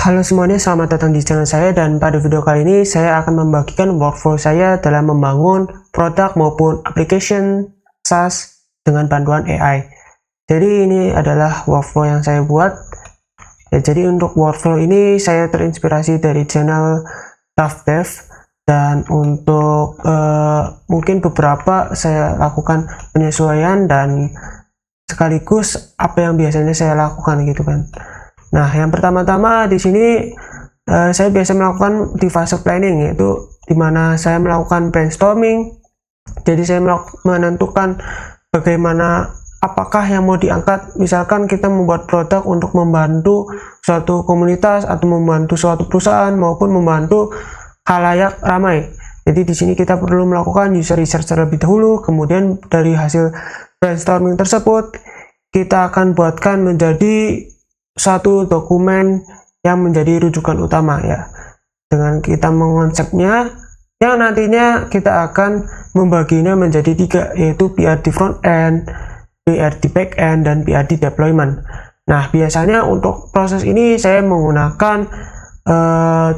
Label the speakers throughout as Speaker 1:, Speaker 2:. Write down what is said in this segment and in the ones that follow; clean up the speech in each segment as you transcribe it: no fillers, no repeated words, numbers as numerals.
Speaker 1: Halo semuanya, selamat datang di channel saya, dan pada video kali ini saya akan membagikan workflow saya dalam membangun produk maupun application SaaS dengan bantuan AI. Jadi ini adalah workflow yang saya buat. Jadi untuk workflow ini saya terinspirasi dari channel Tough Dev, dan untuk mungkin beberapa saya lakukan penyesuaian dan sekaligus apa yang biasanya saya lakukan gitu kan. Nah, yang pertama-tama di sini saya biasa melakukan di fase planning, yaitu dimana saya melakukan brainstorming. Jadi saya menentukan bagaimana apakah yang mau diangkat. Misalkan kita membuat produk untuk membantu suatu komunitas atau membantu suatu perusahaan maupun membantu khalayak ramai. Jadi di sini kita perlu melakukan user research terlebih dahulu, kemudian dari hasil brainstorming tersebut kita akan buatkan menjadi satu dokumen yang menjadi rujukan utama ya. Dengan kita mengonsepnya, yang nantinya kita akan membaginya menjadi 3, yaitu PRD front end, PRD back end, dan PRD deployment. Nah, biasanya untuk proses ini saya menggunakan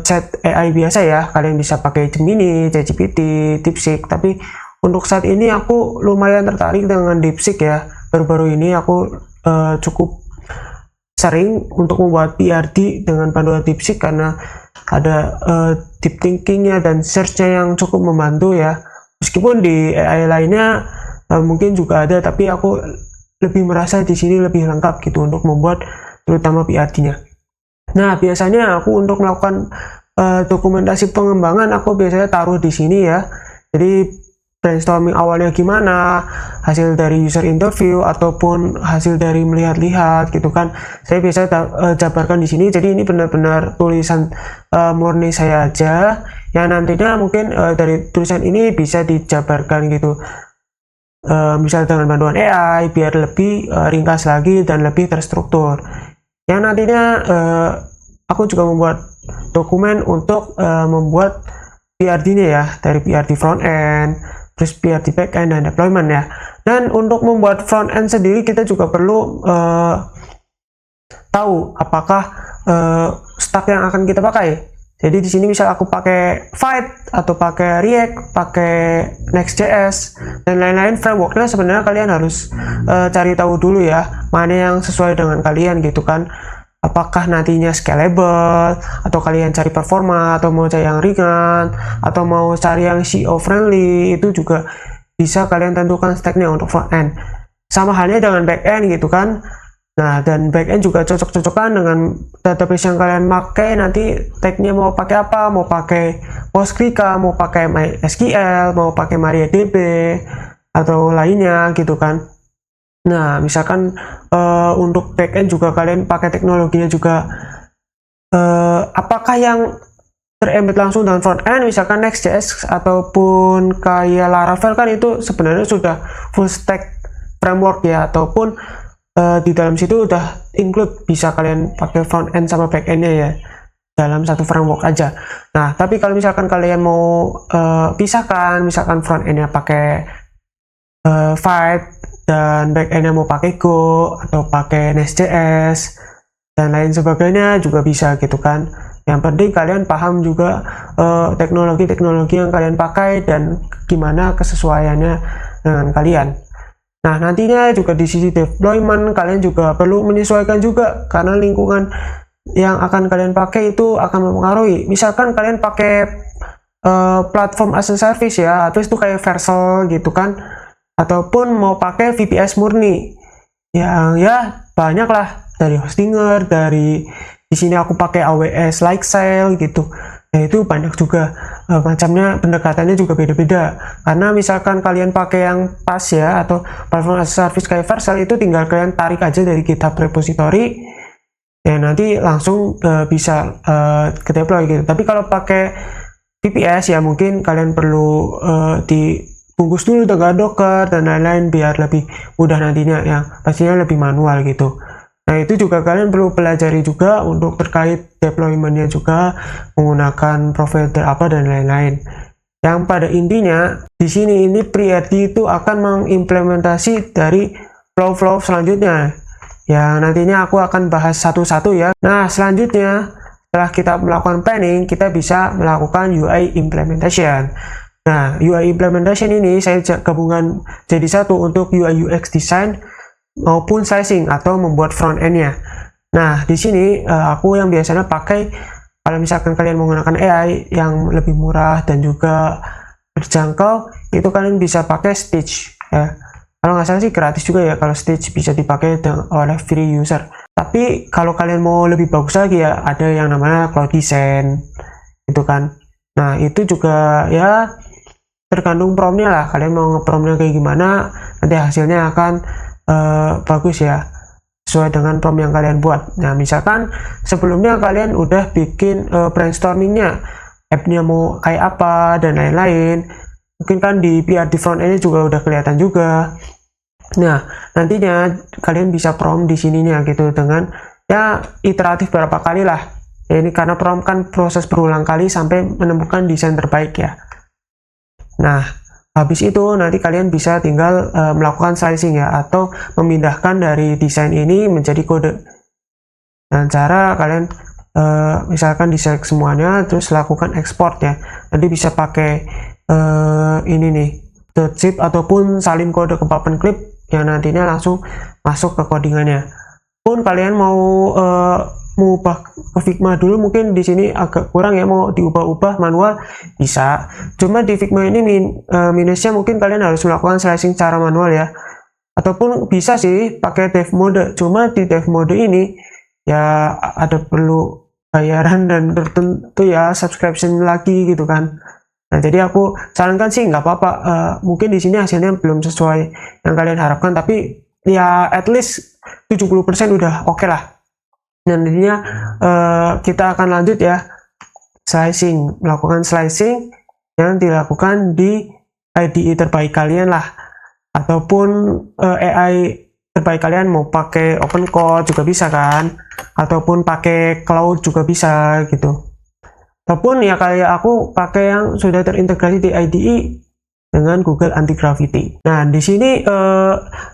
Speaker 1: chat AI biasa ya. Kalian bisa pakai Gemini, ChatGPT, DeepSeek, tapi untuk saat ini aku lumayan tertarik dengan DeepSeek ya. Baru-baru ini aku cukup sering untuk membuat PRD dengan panduan DeepSeek karena ada deep thinkingnya dan searchnya yang cukup membantu ya. Meskipun di AI lainnya mungkin juga ada, tapi aku lebih merasa di sini lebih lengkap gitu untuk membuat terutama PRD-nya. Nah, biasanya aku untuk melakukan dokumentasi pengembangan aku biasanya taruh di sini ya. Jadi brainstorming awalnya gimana, hasil dari user interview ataupun hasil dari melihat-lihat gitu kan, saya biasa jabarkan di sini. Jadi ini benar-benar tulisan murni saya aja, yang nantinya mungkin dari tulisan ini bisa dijabarkan gitu, misal dengan bantuan AI biar lebih ringkas lagi dan lebih terstruktur. Yang nantinya aku juga membuat dokumen untuk membuat PRD-nya ya, dari PRD front end, terus PRD back end, dan deployment ya. Dan untuk membuat front end sendiri kita juga perlu tahu apakah stack yang akan kita pakai. Jadi di sini misal aku pakai Vite atau pakai React, pakai Next.js dan lain-lain frameworknya, sebenarnya kalian harus cari tahu dulu ya mana yang sesuai dengan kalian gitu kan. Apakah nantinya scalable, atau kalian cari performa, atau mau cari yang ringan, atau mau cari yang SEO friendly, itu juga bisa kalian tentukan stacknya untuk front end. Sama halnya dengan back end gitu kan. Nah, dan back end juga cocok-cocokan dengan database yang kalian pakai. Nanti tagnya mau pakai apa, mau pakai Postgres, mau pakai MySQL, mau pakai MariaDB atau lainnya gitu kan. Nah, misalkan untuk backend juga kalian pakai teknologinya juga apakah yang terembed langsung dengan front end, misalkan Next.js ataupun kayak Laravel kan itu sebenarnya sudah full stack framework ya, ataupun di dalam situ udah include bisa kalian pakai front end sama back endnya ya dalam satu framework aja. Nah, tapi kalau misalkan kalian mau pisahkan, misalkan front endnya pakai Vite dan back endnya mau pakai Go atau pakai Next.js dan lain sebagainya juga bisa gitu kan. Yang penting kalian paham juga teknologi-teknologi yang kalian pakai dan gimana kesesuaiannya dengan kalian. Nah, nantinya juga di sisi deployment kalian juga perlu menyesuaikan juga, karena lingkungan yang akan kalian pakai itu akan mempengaruhi. Misalkan kalian pakai platform as a service ya, terus itu kayak Vercel gitu kan, ataupun mau pakai VPS murni yang ya banyak lah, dari Hostinger, dari di sini aku pakai AWS Lightsail gitu. Nah, itu banyak juga macamnya, pendekatannya juga beda-beda. Karena misalkan kalian pakai yang pas ya, atau platform as a service kayak Vercel, itu tinggal kalian tarik aja dari GitHub repository ya, nanti langsung bisa ke deploy gitu. Tapi kalau pakai VPS ya mungkin kalian perlu bungkus dulu dengan Docker dan lain-lain biar lebih mudah nantinya, yang pastinya lebih manual gitu. Nah, itu juga kalian perlu pelajari juga untuk terkait deploymentnya juga, menggunakan provider apa dan lain-lain. Yang pada intinya di sini ini PRD itu akan mengimplementasi dari flow-flow selanjutnya. Ya, nantinya aku akan bahas satu-satu ya. Nah, selanjutnya setelah kita melakukan planning, kita bisa melakukan UI implementation. Nah, UI implementation ini saya gabungkan jadi satu untuk UI UX design maupun slicing atau membuat front end-nya. Nah, di sini aku yang biasanya pakai, kalau misalkan kalian menggunakan AI yang lebih murah dan juga berjangkau, itu kalian bisa pakai Stitch ya. Kalau nggak salah sih gratis juga ya, kalau Stitch bisa dipakai oleh free user. Tapi kalau kalian mau lebih bagus lagi ya, ada yang namanya Cloud Design itu kan. Nah, itu juga ya tergantung promptnya lah, kalian mau ngepromptnya kayak gimana, nanti hasilnya akan bagus ya, sesuai dengan prompt yang kalian buat. Nah, misalkan sebelumnya kalian udah bikin brainstormingnya, app-nya mau kayak apa dan lain-lain, mungkin kan di PR di front end juga udah kelihatan juga. Nah, nantinya kalian bisa prompt di sininya gitu dengan ya iteratif berapa kali lah. Ya, ini karena prompt kan proses berulang kali sampai menemukan desain terbaik ya. Nah, habis itu nanti kalian bisa tinggal melakukan slicing ya, atau memindahkan dari desain ini menjadi kode. Dan cara kalian misalkan diselect semuanya, terus lakukan export ya. Nanti bisa pakai ini nih, .zip ataupun salin kode ke paperclip yang nantinya langsung masuk ke codingannya. Pun kalian mau mengubah ke Figma dulu, mungkin di sini agak kurang ya, mau diubah-ubah manual bisa. Cuma di Figma ini minusnya mungkin kalian harus melakukan slicing secara manual ya. Ataupun bisa sih pakai dev mode. Cuma di dev mode ini ya ada perlu bayaran dan tertentu ya, subscription lagi gitu kan. Nah, jadi aku sarankan sih nggak apa-apa. Mungkin di sini hasilnya belum sesuai yang kalian harapkan, tapi ya at least 70% udah oke lah. Nantinya kita akan lanjut ya, slicing, melakukan slicing yang dilakukan di IDE terbaik kalian lah, ataupun AI terbaik kalian, mau pakai OpenCode juga bisa kan, ataupun pakai Cloud juga bisa gitu. Ataupun ya kayak aku pakai yang sudah terintegrasi di IDE dengan Google Anti-Gravity. Nah, di sini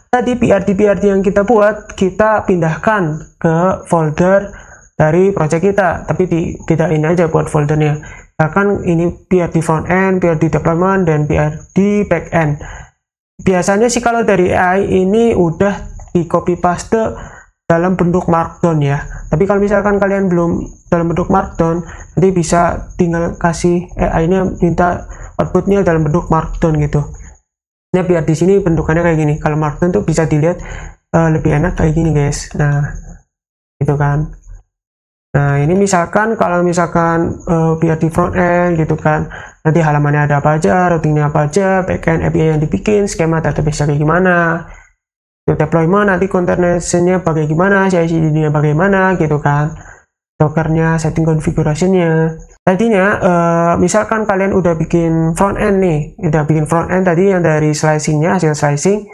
Speaker 1: tadi PRT yang kita buat, kita pindahkan ke folder dari project kita, tapi tidak ini aja buat foldernya. Bahkan ini PRT frontend, PRT deployment, dan PRT backend. Biasanya sih kalau dari AI ini udah di copy paste dalam bentuk markdown ya. Tapi kalau misalkan kalian belum dalam bentuk markdown, nanti bisa tinggal kasih AI-nya minta outputnya dalam bentuk markdown gitu. Nah, biar di sini bentukannya kayak gini. Kalau markdown tuh bisa dilihat lebih enak kayak gini guys. Nah, gitu kan. Nah, ini misalkan kalau misalkan biar di front end gitu kan, nanti halamannya ada apa aja, routingnya apa aja, backend API yang dibikin, skema database kayak gimana, deployment nanti containersnya bagai gimana, CI/CD-nya bagaimana gitu kan, dockernya, setting configuration-nya. Tadinya misalkan kalian udah bikin front end nih, udah bikin front end tadi yang dari slicing-nya, hasil slicing,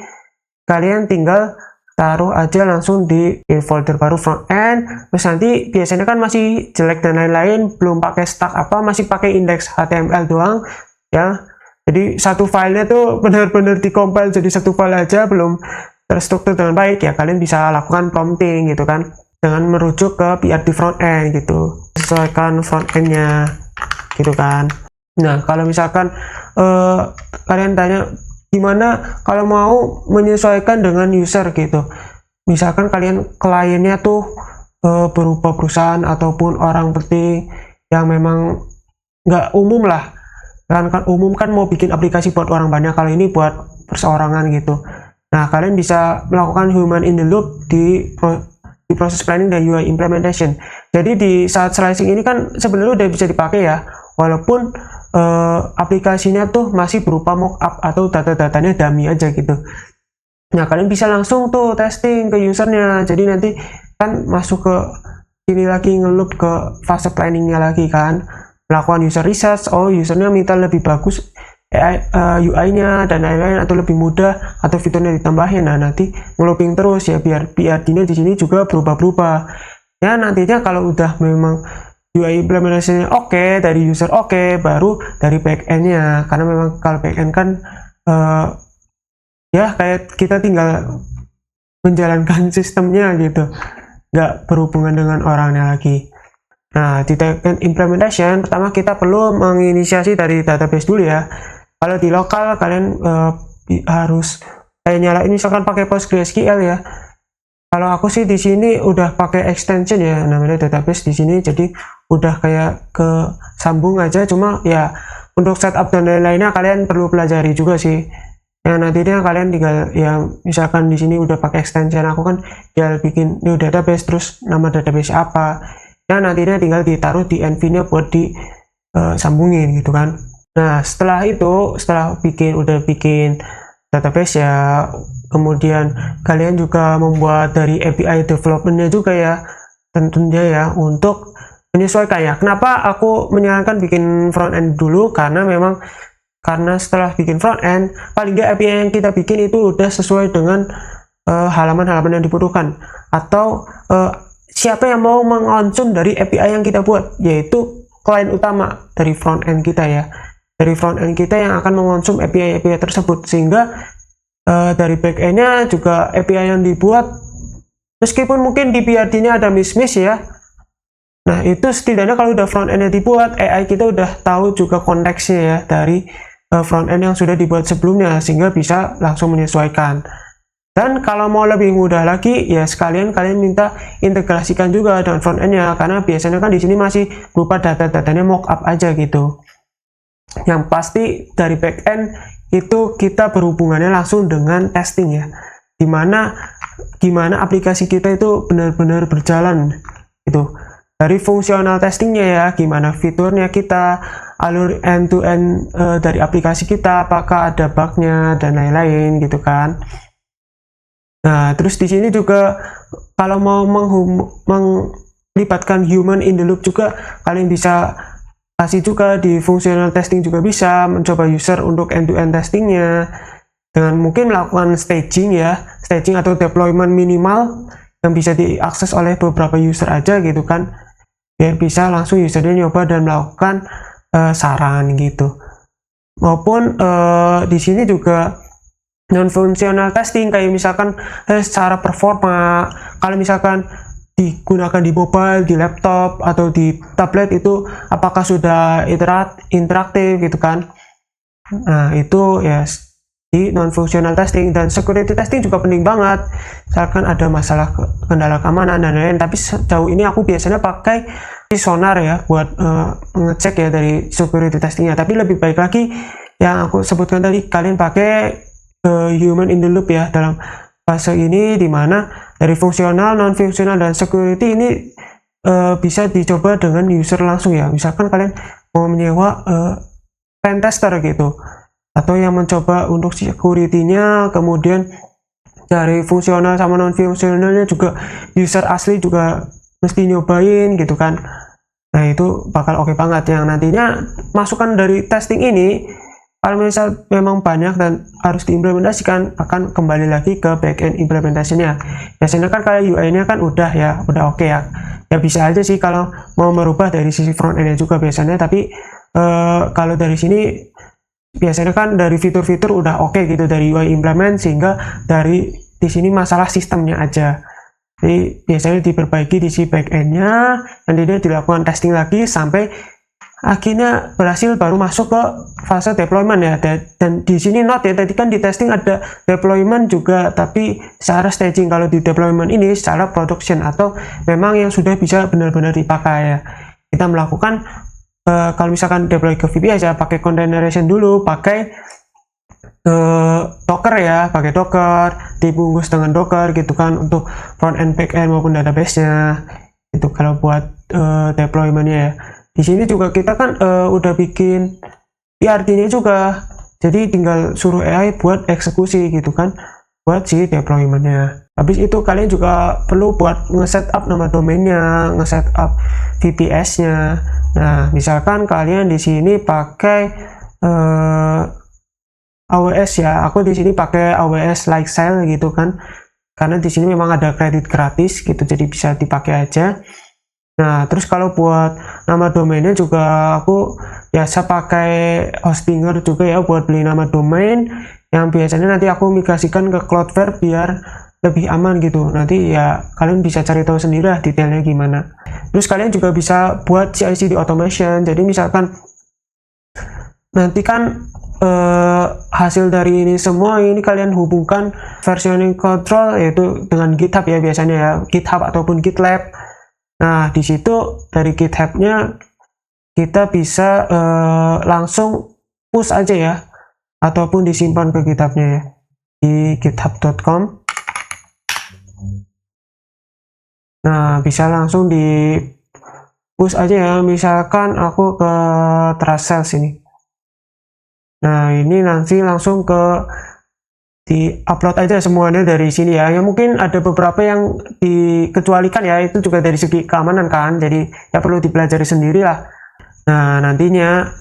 Speaker 1: kalian tinggal taruh aja langsung di folder baru front end. Terus nanti biasanya kan masih jelek dan lain-lain, belum pakai stack apa, masih pakai index HTML doang ya. Jadi satu filenya tuh benar-benar dikompil jadi satu file aja, belum terstruktur dengan baik ya. Kalian bisa lakukan prompting gitu kan, dengan merujuk ke PRT front end gitu, sesuaikan front end-nya gitu kan. Nah, kalau misalkan kalian tanya gimana kalau mau menyesuaikan dengan user gitu, misalkan kalian kliennya tuh berupa perusahaan ataupun orang penting yang memang nggak umum lah, kan umum kan mau bikin aplikasi buat orang banyak, kalau ini buat perseorangan gitu. Nah, kalian bisa melakukan human in the loop di proses planning dan UI implementation. Jadi di saat slicing ini kan sebenarnya udah bisa dipakai ya, walaupun aplikasinya tuh masih berupa mockup atau data-datanya dummy aja gitu. Nah, kalian bisa langsung tuh testing ke usernya. Jadi nanti kan masuk ke ini lagi, ngeloop ke fase planningnya lagi kan, melakukan user research. Oh, usernya minta lebih bagus UI-nya dan lain-lain, atau lebih mudah, atau fiturnya ditambahin. Nah, nanti ngelooping terus ya, biar PRD-nya di sini juga berubah-berubah. Ya, nantinya kalau udah memang UI implementasinya oke, dari user oke, baru dari back-end-nya. Karena memang kalau back-end kan ya kayak kita tinggal menjalankan sistemnya gitu, nggak berhubungan dengan orangnya lagi. Nah, di backend implementation pertama kita perlu menginisiasi dari database dulu ya. Kalau di lokal kalian harus kayak nyalain misalkan pakai PostgreSQL ya. Kalau aku sih di sini udah pakai extension ya, namanya database di sini, jadi udah kayak ke sambung aja. Cuma ya untuk setup dan lain-lainnya kalian perlu pelajari juga sih. Ya nantinya kalian tinggal yang misalkan di sini udah pakai extension, aku kan tinggal bikin new database, terus nama database apa. Ya nantinya tinggal ditaruh di env-nya buat disambungin gitu kan. Nah setelah itu, setelah udah bikin database ya, kemudian kalian juga membuat dari API development-nya juga ya, tentunya ya, untuk menyesuaikan ya. Kenapa aku menyarankan bikin front end dulu, karena setelah bikin front end paling nggak API yang kita bikin itu udah sesuai dengan halaman-halaman yang dibutuhkan, atau siapa yang mau mengonsum dari API yang kita buat, yaitu klien utama dari front end kita ya. Dari front end kita yang akan mengonsum API tersebut, sehingga dari back end-nya juga API yang dibuat, meskipun mungkin di PRD-nya ada miss ya. Nah, itu setidaknya kalau udah front end-nya dibuat, AI kita udah tahu juga konteksnya ya dari front end yang sudah dibuat sebelumnya, sehingga bisa langsung menyesuaikan. Dan kalau mau lebih mudah lagi, ya sekalian kalian minta integrasikan juga dengan front end-nya, karena biasanya kan di sini masih berupa data-datanya mockup aja gitu. Yang pasti dari back end itu kita berhubungannya langsung dengan testing ya, gimana aplikasi kita itu benar-benar berjalan gitu. Dari fungsional testingnya ya, gimana fiturnya kita, alur end to end dari aplikasi kita, apakah ada bugnya dan lain-lain gitu kan. Nah terus di sini juga kalau mau melibatkan human in the loop juga, kalian bisa kasih juga di fungsional testing, juga bisa mencoba user untuk end-to-end testingnya dengan mungkin melakukan staging atau deployment minimal yang bisa diakses oleh beberapa user aja gitu kan, biar bisa langsung usernya nyoba dan melakukan saran gitu. Maupun di sini juga non-functional testing, kayak misalkan secara performa, kalau misalkan digunakan di mobile, di laptop, atau di tablet, itu apakah sudah interaktif gitu kan. Nah itu ya di non-functional testing. Dan security testing juga penting banget, misalkan ada masalah kendala keamanan dan lain-lain. Tapi sejauh ini aku biasanya pakai sonar ya buat ngecek ya dari security testingnya. Tapi lebih baik lagi yang aku sebutkan tadi, kalian pakai human in the loop ya dalam fase ini, dimana dari fungsional, non-fungsional, dan security ini bisa dicoba dengan user langsung ya. Misalkan kalian mau menyewa pen tester gitu, atau yang mencoba untuk security-nya, kemudian dari fungsional sama non-fungsionalnya juga user asli juga mesti nyobain gitu kan. Nah itu bakal oke banget. Yang nantinya masukan dari testing ini, kalau misal memang banyak dan harus diimplementasikan, akan kembali lagi ke backend implementasinya. Biasanya kan kayak UI-nya kan udah oke ya. Ya bisa aja sih kalau mau merubah dari sisi front end-nya juga biasanya, tapi kalau dari sini biasanya kan dari fitur-fitur udah oke gitu dari UI implement, sehingga dari di sini masalah sistemnya aja. Jadi biasanya diperbaiki di si backend-nya, nantinya dilakukan testing lagi sampai akhirnya berhasil, baru masuk ke fase deployment ya. Dan di sini note ya, tadi kan di testing ada deployment juga, tapi secara staging. Kalau di deployment ini secara production, atau memang yang sudah bisa benar-benar dipakai ya. Kita melakukan kalau misalkan deploy ke VPS ya, pakai containerization dulu, pakai Docker ya, pakai Docker, dibungkus dengan Docker gitu kan, untuk front end, back end maupun database-nya. Itu kalau buat deployment-nya ya. Di sini juga kita kan udah bikin PRD-nya juga, jadi tinggal suruh AI buat eksekusi gitu kan, buat si deployment-nya. Habis itu kalian juga perlu buat nge-setup nama domainnya, nge-setup VPS-nya. Nah, misalkan kalian di sini pakai AWS ya, aku di sini pakai AWS Lifestyle gitu kan, karena di sini memang ada kredit gratis gitu, jadi bisa dipakai aja. Nah, terus kalau buat nama domainnya juga aku biasa pakai Hostinger juga ya, buat beli nama domain, yang biasanya nanti aku migrasikan ke Cloudflare biar lebih aman gitu. Nanti ya kalian bisa cari tahu sendiri lah detailnya gimana. Terus kalian juga bisa buat CI/CD automation. Jadi misalkan nanti kan hasil dari ini semua ini kalian hubungkan versioning control yaitu dengan GitHub ya, biasanya ya GitHub ataupun GitLab. Nah di situ dari GitHub-nya kita bisa langsung push aja ya, ataupun disimpan ke GitHub-nya ya di github.com. Nah bisa langsung di push aja ya, misalkan aku ke Trust Sales ini. Nah ini nanti langsung di upload aja semuanya dari sini ya. Yang mungkin ada beberapa yang dikecualikan ya, itu juga dari segi keamanan kan, jadi ya perlu dipelajari sendiri lah. Nah nantinya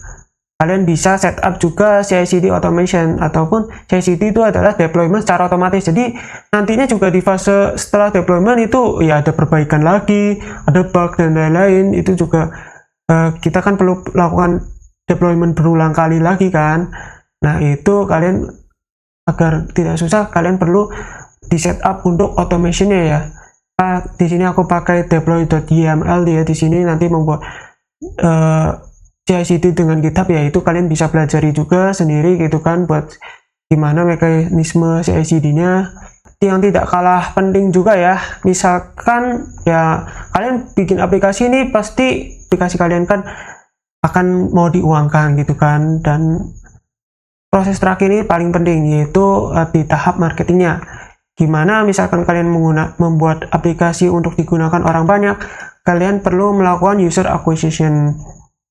Speaker 1: kalian bisa setup juga CI/CD automation, ataupun CI/CD itu adalah deployment secara otomatis. Jadi nantinya juga di fase setelah deployment itu ya ada perbaikan lagi, ada bug dan lain-lain. Itu juga kita kan perlu lakukan deployment berulang kali lagi kan. Nah itu kalian agar tidak susah, kalian perlu di setup untuk automationnya ya. Di sini aku pakai deploy.yml ya, di sini nanti membuat CI/CD dengan GitHub ya, itu kalian bisa pelajari juga sendiri gitu kan, buat gimana mekanisme CI/CD-nya. Yang tidak kalah penting juga ya, misalkan ya kalian bikin aplikasi ini, pasti aplikasi kalian kan akan mau diuangkan gitu kan, dan proses terakhir ini paling penting, yaitu di tahap marketingnya. Gimana misalkan kalian membuat aplikasi untuk digunakan orang banyak, kalian perlu melakukan user acquisition.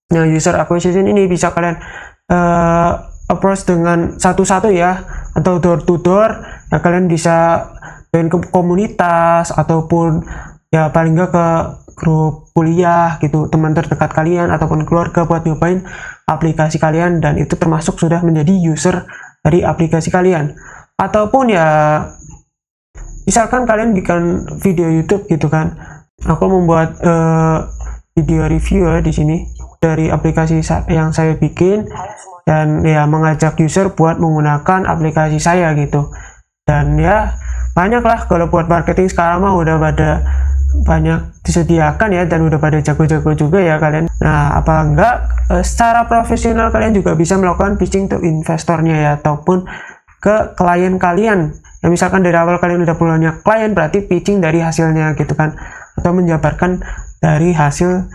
Speaker 1: Nah user acquisition ini bisa kalian approach dengan satu-satu ya, atau door to door ya, kalian bisa join ke komunitas ataupun ya paling nggak ke grup kuliah gitu, teman terdekat kalian ataupun keluarga buat nyobain aplikasi kalian, dan itu termasuk sudah menjadi user dari aplikasi kalian. Ataupun ya misalkan kalian bikin video YouTube gitu kan, aku membuat video review ya di sini dari aplikasi yang saya bikin, dan ya mengajak user buat menggunakan aplikasi saya gitu. Dan ya banyak lah, kalau buat marketing sekarang mah udah pada banyak disediakan ya, dan udah pada jago-jago juga ya kalian. Nah apa enggak secara profesional kalian juga bisa melakukan pitching ke investornya ya, ataupun ke klien kalian ya. Misalkan dari awal kalian udah punya klien, berarti pitching dari hasilnya gitu kan, atau menjabarkan dari hasil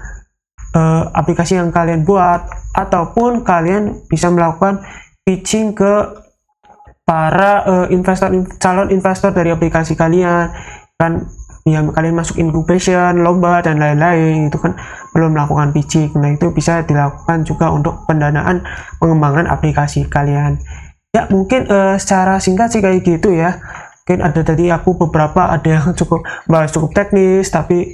Speaker 1: aplikasi yang kalian buat. Ataupun kalian bisa melakukan pitching ke para calon investor dari aplikasi kalian kan ya, kalian masuk incubation, lomba dan lain-lain, itu kan belum melakukan pitching. Nah itu bisa dilakukan juga untuk pendanaan pengembangan aplikasi kalian ya. Mungkin secara singkat sih kayak gitu ya. Mungkin ada tadi aku beberapa ada yang cukup teknis, tapi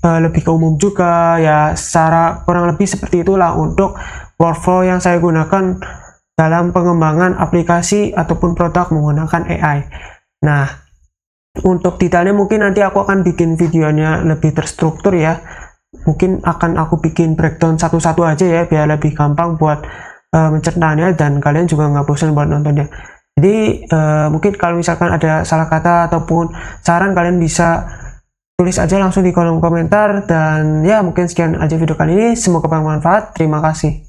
Speaker 1: lebih ke umum juga ya. Secara kurang lebih seperti itulah untuk workflow yang saya gunakan dalam pengembangan aplikasi ataupun produk menggunakan AI. Nah untuk detailnya mungkin nanti aku akan bikin videonya lebih terstruktur ya. Mungkin akan aku bikin breakdown satu-satu aja ya, biar lebih gampang buat mencernanya, dan kalian juga nggak bosan buat nontonnya. Jadi mungkin kalau misalkan ada salah kata ataupun saran, kalian bisa tulis aja langsung di kolom komentar. Dan ya mungkin sekian aja video kali ini, semoga bermanfaat. Terima kasih.